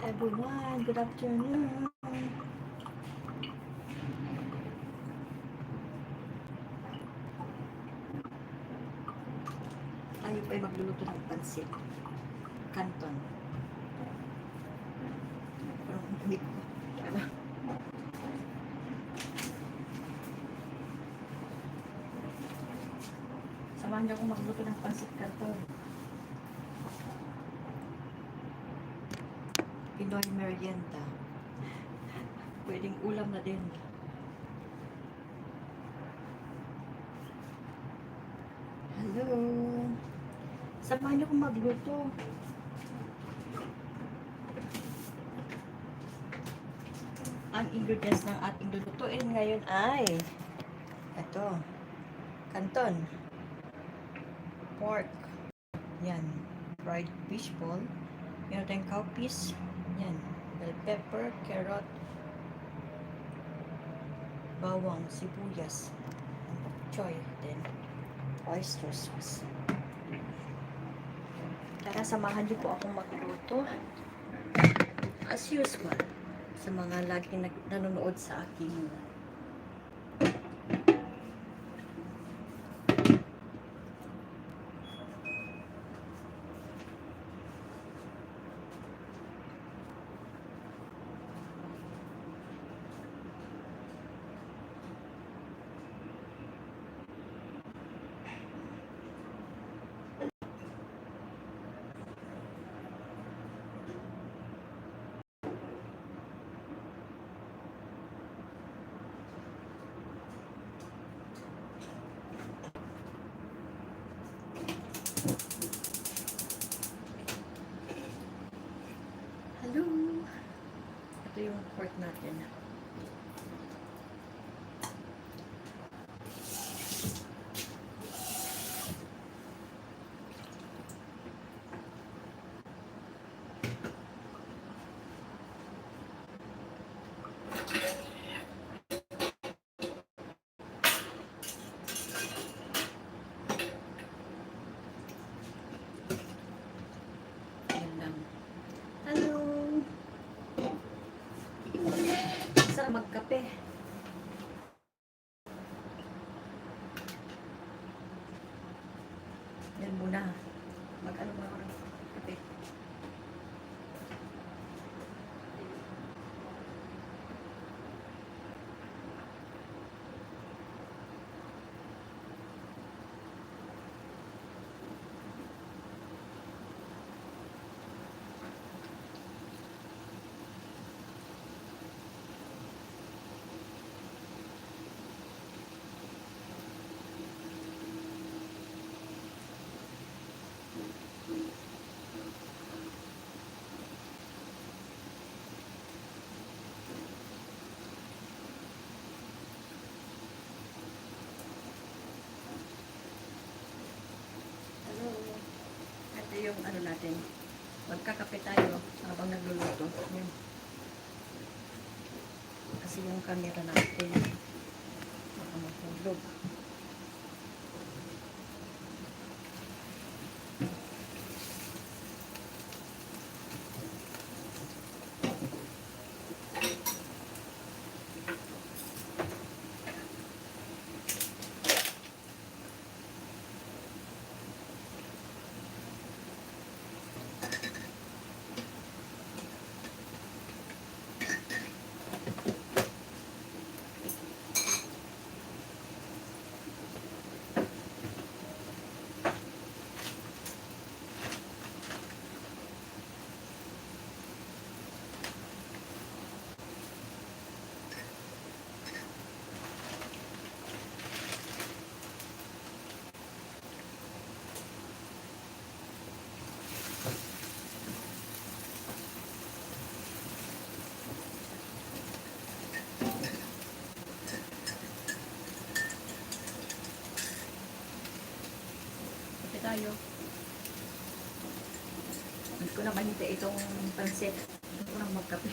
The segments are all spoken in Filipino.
everyone. Good afternoon. Tayo pa'y magluluto ng pansit. Canton. Parang humit ko. Diba? Samahan niyo akong magluto ng pansit canton. Pinoy merienda. Pwedeng ulam na din. Hello. Samahan niyo akong magluto. Ang ingredients ng ating lulutuin ngayon ay ito. Canton. Pork. Yan. Fried fish ball. Meron tayong cowpeas. Yan. Bell pepper, carrot, bawang, sibuyas, choy, then oyster sauce. Tara, samahan niyo po akong magluto. As usual, sa mga laging nanonood sa aking hello. Ito yung pork natin. Yan lang. Hello. Sarap magkape. Yan muna. Mag-ano muna ako ng kape. Hello. Ito yung ano natin. Magkakape tayo habang nagluluto. Yan. Kasi yung camera natin baka mahulog. Kape tayo. Hindi ko naman hintay itong pansit. Hindi ko nang magkape.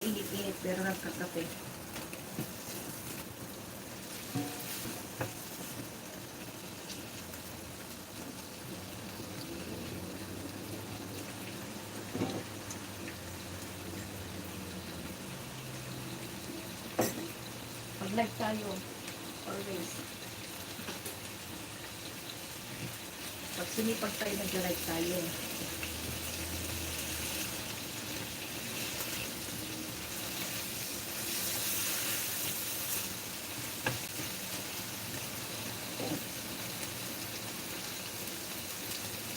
Init-init pero nagkakape. mag-live tayo. Always. Pag sinipag tayo, mag-live tayo.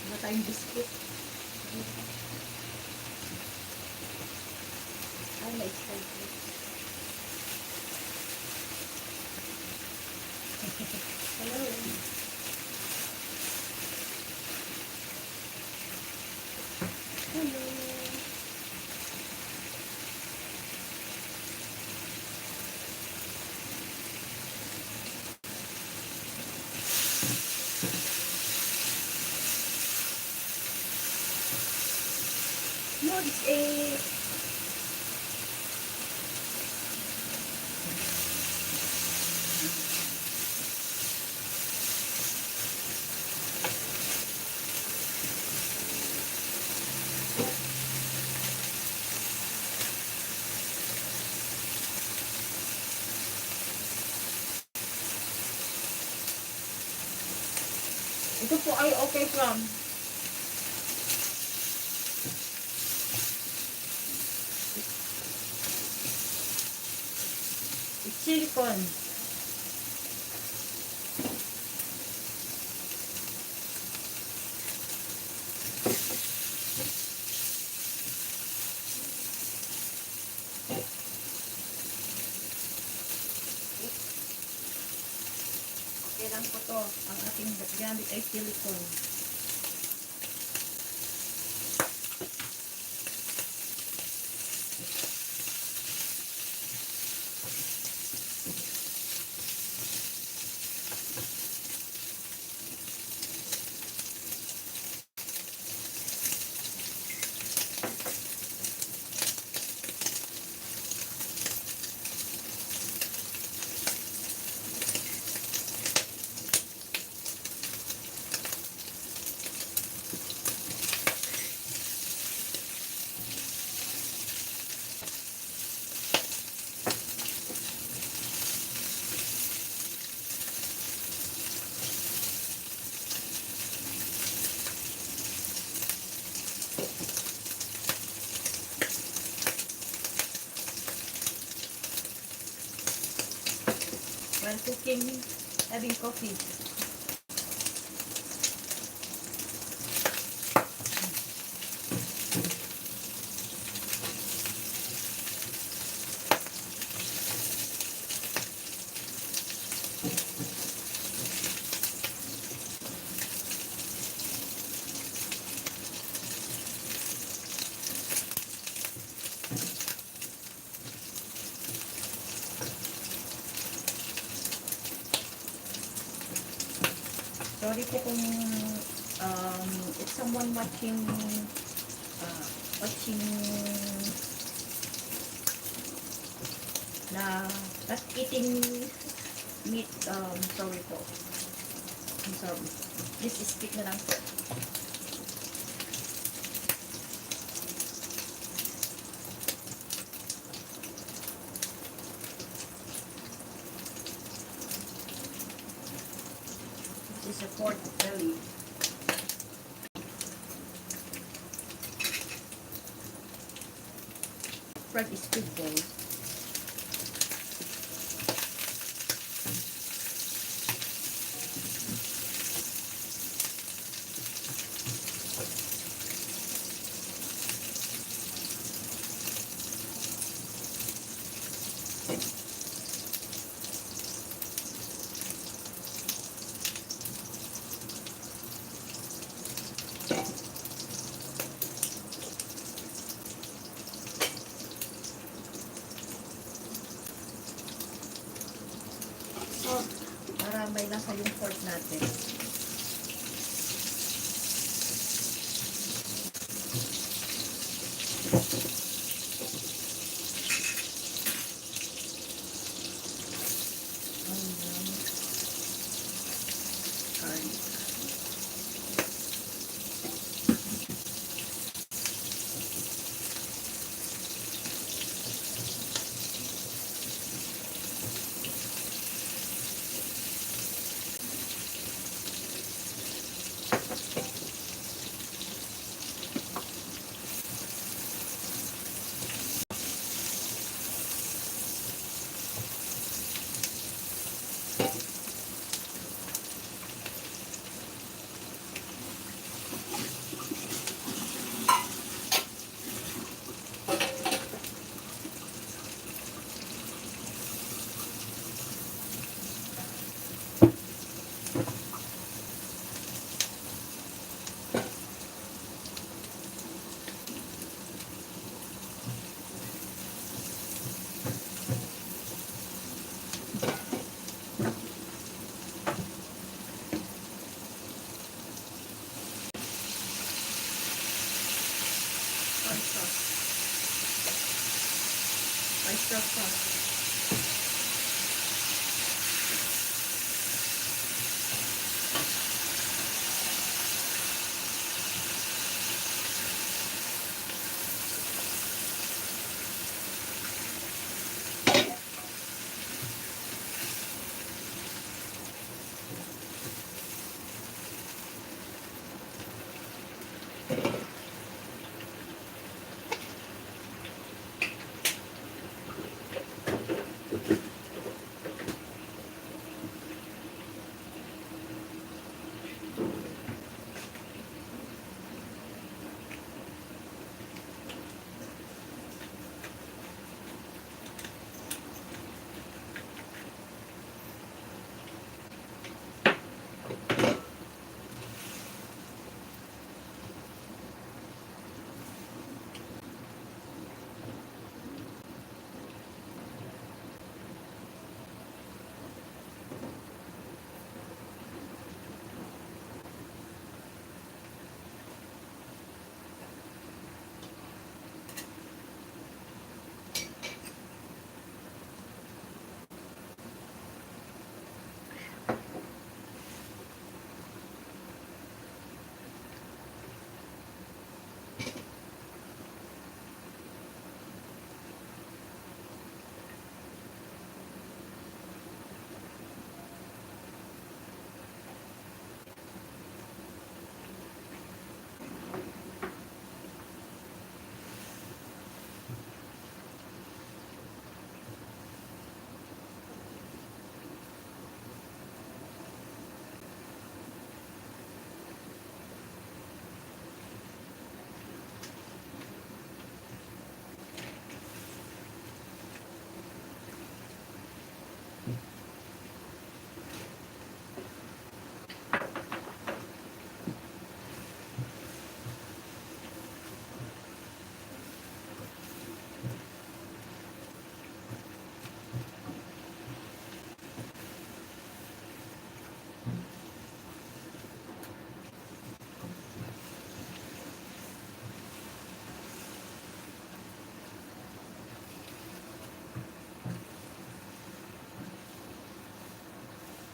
Wala tayong biscuit. Ay, na-excited. Hello. Hello. No, it's a... Ito po ay okay from it's silicone. Okay lang po to. Ang ating gamit ay silicone. While cooking, having coffee. Sorry po kung if someone watching watching na not eating meat, sorry po. I'm sorry. Please skip na lang po. This is a pork belly. Fried squid balls. oyster sauce. Oyster sauce.